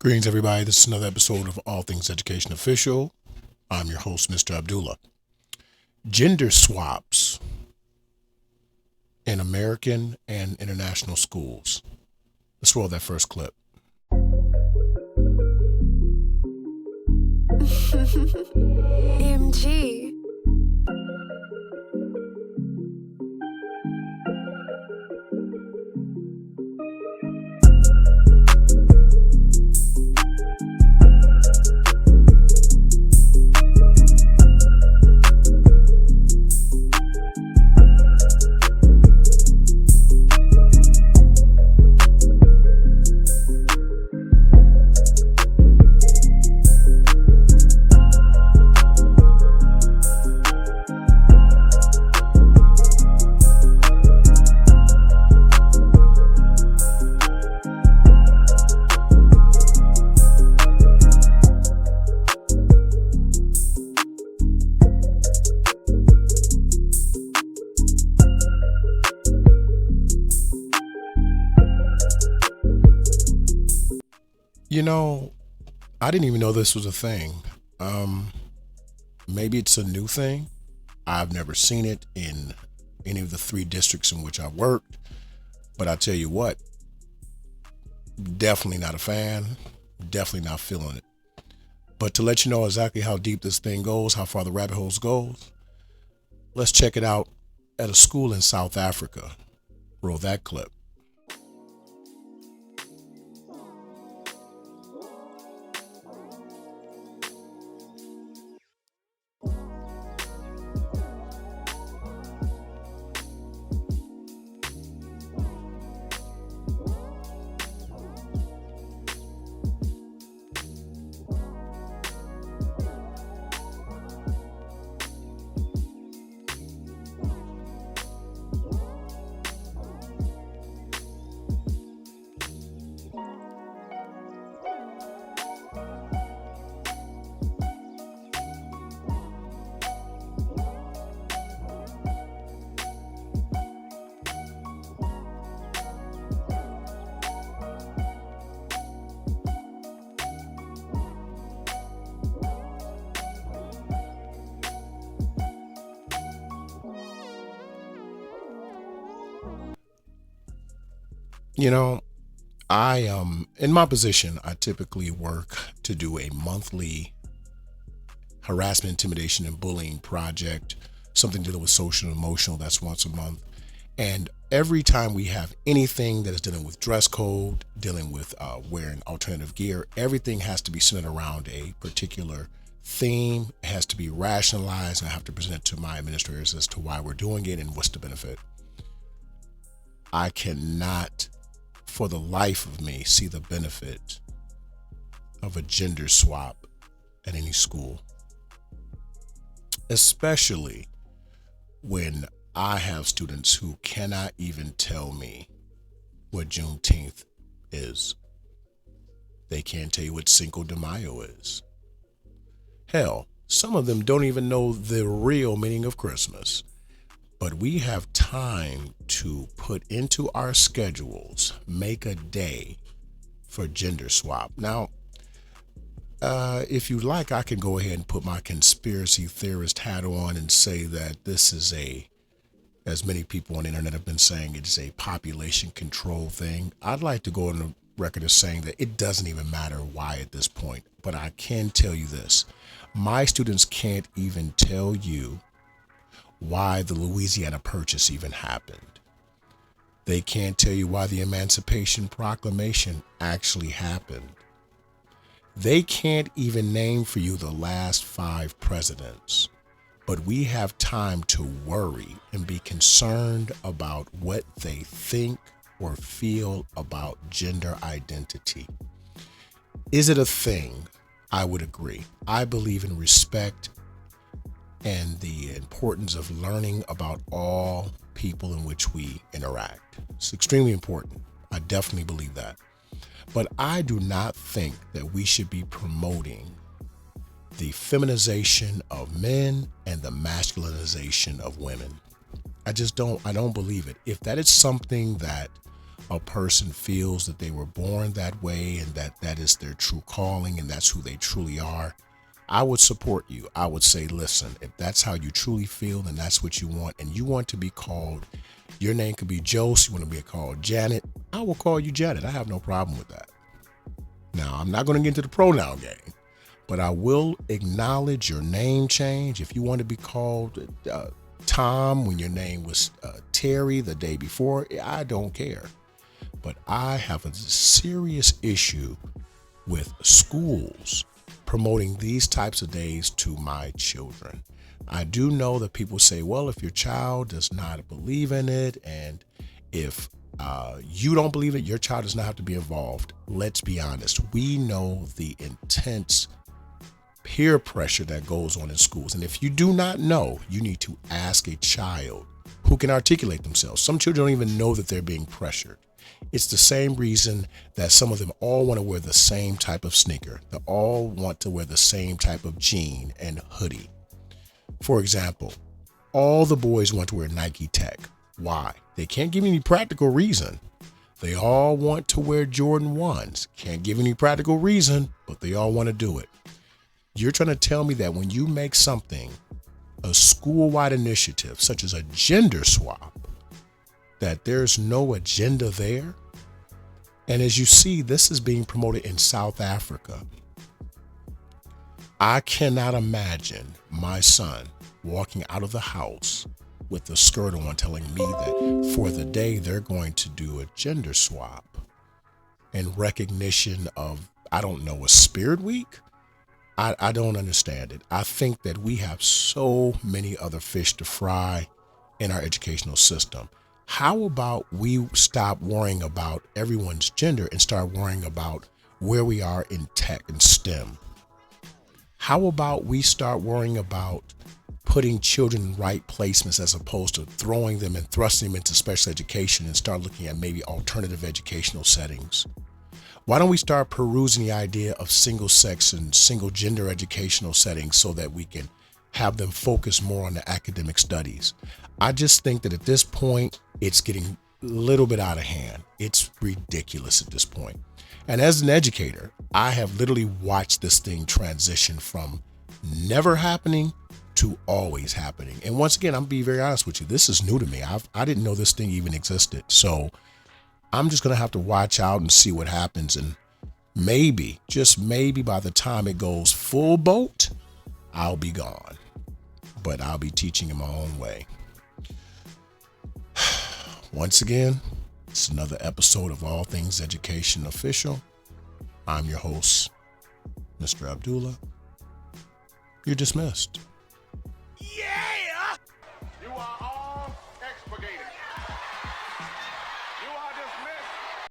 Greetings, everybody. This is another episode of All Things Education Official. I'm your host, Mr. Abdullah. Gender swaps in American and international schools. Let's roll that first clip. MG. You know, I didn't even know this was a thing. Maybe it's a new thing. I've never seen it in any of the three districts in which I've worked. But I tell you what, definitely not a fan, definitely not feeling it. But to let you know exactly how deep this thing goes, how far the rabbit holes goes, let's check it out at a school in South Africa. Roll that clip. You know, I in my position, I typically work to do a monthly harassment, intimidation, and bullying project, something dealing with social and emotional. That's once a month. And every time we have anything that is dealing with dress code, dealing with wearing alternative gear, everything has to be centered around a particular theme. It has to be rationalized, and I have to present it to my administrators as to why we're doing it and what's the benefit. I cannot, for the life of me, see the benefit of a gender swap at any school, especially when I have students who cannot even tell me what Juneteenth is. They can't tell you what Cinco de Mayo is. Hell, some of them don't even know the real meaning of Christmas. But we have time to put into our schedules, make a day for gender swap. Now, if you like, I can go ahead and put my conspiracy theorist hat on and say that this is as many people on the internet have been saying, it's a population control thing. I'd like to go on the record as saying that it doesn't even matter why at this point. But I can tell you this. My students can't even tell you why the Louisiana Purchase even happened. They can't tell you why the Emancipation Proclamation actually happened. They can't even name for you the last 5 presidents. But we have time to worry and be concerned about what they think or feel about gender identity. Is it a thing? I would agree. I believe in respect and the importance of learning about all people in which we interact. It's extremely important. I definitely believe that. But I do not think that we should be promoting the feminization of men and the masculinization of women. I don't believe it. If that is something that a person feels that they were born that way and that is their true calling and that's who they truly are, I would support you. I would say, listen, if that's how you truly feel and that's what you want, and you want to be called, your name could be Jose, you want to be called Janet, I will call you Janet. I have no problem with that. Now, I'm not going to get into the pronoun game, but I will acknowledge your name change. If you want to be called Tom when your name was Terry the day before, I don't care. But I have a serious issue with schools promoting these types of days to my children. I do know that people say, well, if your child does not believe in it, and if you don't believe it, your child does not have to be involved. Let's be honest. We know the intense peer pressure that goes on in schools. And if you do not know, you need to ask a child who can articulate themselves. Some children don't even know that they're being pressured. It's the same reason that some of them all want to wear the same type of sneaker. They all want to wear the same type of jean and hoodie. For example, all the boys want to wear Nike Tech. Why? They can't give any practical reason. They all want to wear Jordan 1s. Can't give any practical reason, but they all want to do it. You're trying to tell me that when you make something a school-wide initiative, such as a gender swap, that there's no agenda there? And as you see, this is being promoted in South Africa. I cannot imagine my son walking out of the house with a skirt on telling me that for the day they're going to do a gender swap in recognition of, I don't know, a spirit week? I don't understand it. I think that we have so many other fish to fry in our educational system. How about we stop worrying about everyone's gender and start worrying about where we are in tech and STEM? How about we start worrying about putting children in right placements as opposed to throwing them and thrusting them into special education and start looking at maybe alternative educational settings? Why don't we start perusing the idea of single sex and single gender educational settings so that we can have them focus more on the academic studies? I just think that at this point, it's getting a little bit out of hand. It's ridiculous at this point. And as an educator, I have literally watched this thing transition from never happening to always happening. And once again, I'm being very honest with you. This is new to me. I didn't know this thing even existed. So I'm just going to have to watch out and see what happens. And maybe, just maybe by the time it goes full boat, I'll be gone. But I'll be teaching in my own way. Once again, it's another episode of All Things Education Official. I'm your host, Mr. Abdullah. You're dismissed. Yeah!